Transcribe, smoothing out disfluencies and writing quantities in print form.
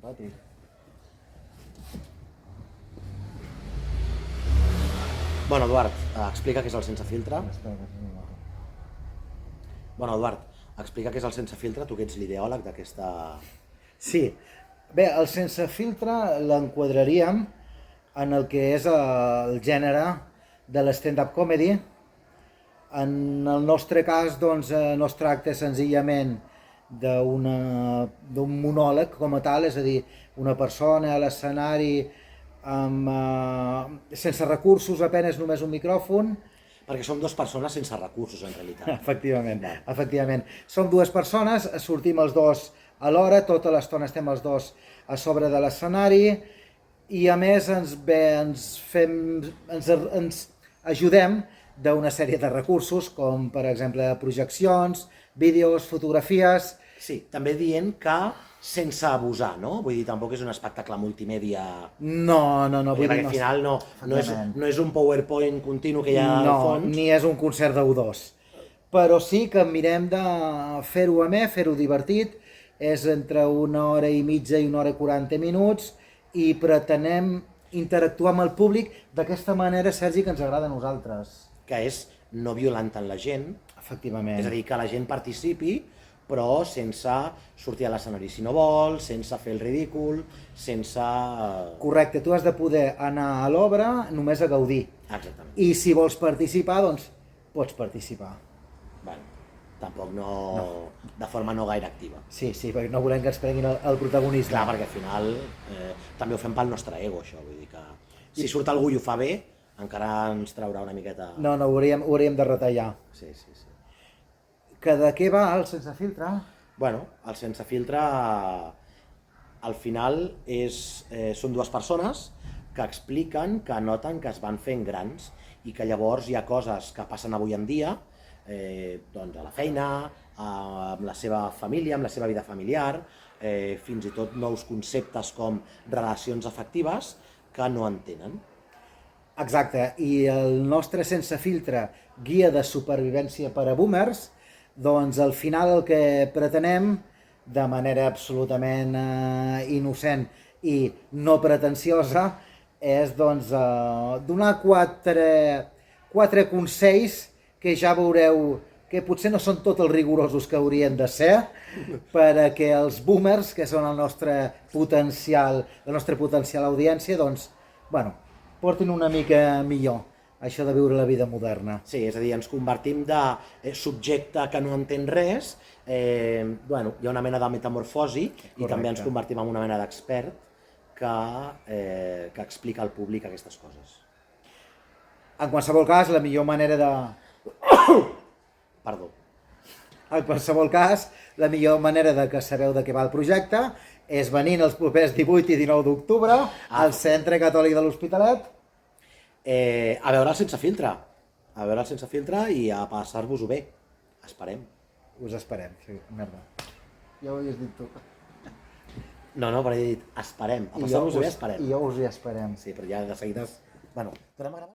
simpàtic. Bueno, Eduard, explica què és el sense filtre. Bueno, Eduard, explica què és el sense filtre, tu que ets l'ideòleg d'aquesta... Sí, bé, el sense filtre l'enquadraríem en el que és el gènere de l'stand-up comedy. En el nostre cas, doncs, no es tracta senzillament d'un monòleg com a tal, és a dir, una persona a l'escenari sense recursos, apenas només un micròfon. Perquè som dues persones sense recursos, en realitat. Efectivament. Som dues persones, sortim els dos alhora, tota l'estona estem els dos a sobre de l'escenari i a més ens ajudem d'una sèrie de recursos com per exemple projeccions, vídeos, fotografies. Sí, també dient que sense abusar, no? Vull dir, tampoc és un espectacle multimèdia... No. Perquè al final no és un PowerPoint continu que hi ha al fons. No, ni és un concert d'U2. Però sí que mirem de fer-ho amè, fer-ho divertit. És entre 1h30 i 1h40 minuts i pretenem interactuar amb el públic d'aquesta manera, Sergi, que ens agrada a nosaltres. Que és no violentant la gent. Efectivament. És a dir, que la gent participi, però sense sortir a l'escenari si no vol, sense fer el ridícul, sense... Correcte, tu has de poder anar a l'obra només a gaudir. Exactament. I si vols participar, doncs pots participar. Bueno, tampoc no, de forma no gaire activa. Sí, perquè no volem que ens prenguin el protagonisme. Clar, perquè al final també ho fem pel nostre ego, això. Vull dir que si surt algú i ho fa bé, encara ens traurà una miqueta... No, ho hauríem de retallar. Sí. Que de què va el sense filtre? Bueno, el sense filtre al final són dues persones que expliquen que noten que es van fent grans i que llavors hi ha coses que passen avui en dia doncs a la feina, amb la seva família, amb la seva vida familiar, fins i tot nous conceptes com relacions afectives que no entenen. Exacte, i el nostre sense filtre guia de supervivència per a boomers, doncs al final el que pretenem, de manera absolutament innocent i no pretensiosa, és doncs donar quatre consells que ja veureu que potser no són tots els rigorosos que haurien de ser, perquè els boomers, que són la nostra potencial audiència, doncs, bueno, portin una mica millor això de viure la vida moderna. Sí, és a dir, ens convertim de subjecte que no entén res, bueno, hi ha una mena de metamorfosi. Correcte. I també ens convertim en una mena d'expert que explica al públic aquestes coses. En qualsevol cas, la millor manera de... Perdó. En qualsevol cas, la millor manera de que sabeu de què va el projecte és venint els propers 18 i 19 d'octubre al Centre Catòlic de l'Hospitalet. A veure el sense filtre. A veure el sense filtre i a passar-vos-ho bé. Esperem. Us esperem, sí, merda. Ja ho havies dit tu. No, però he dit esperem. A passar-vos-ho bé esperem. I jo us hi esperem. Sí, però ja de seguida... Bueno, tornem a gravar?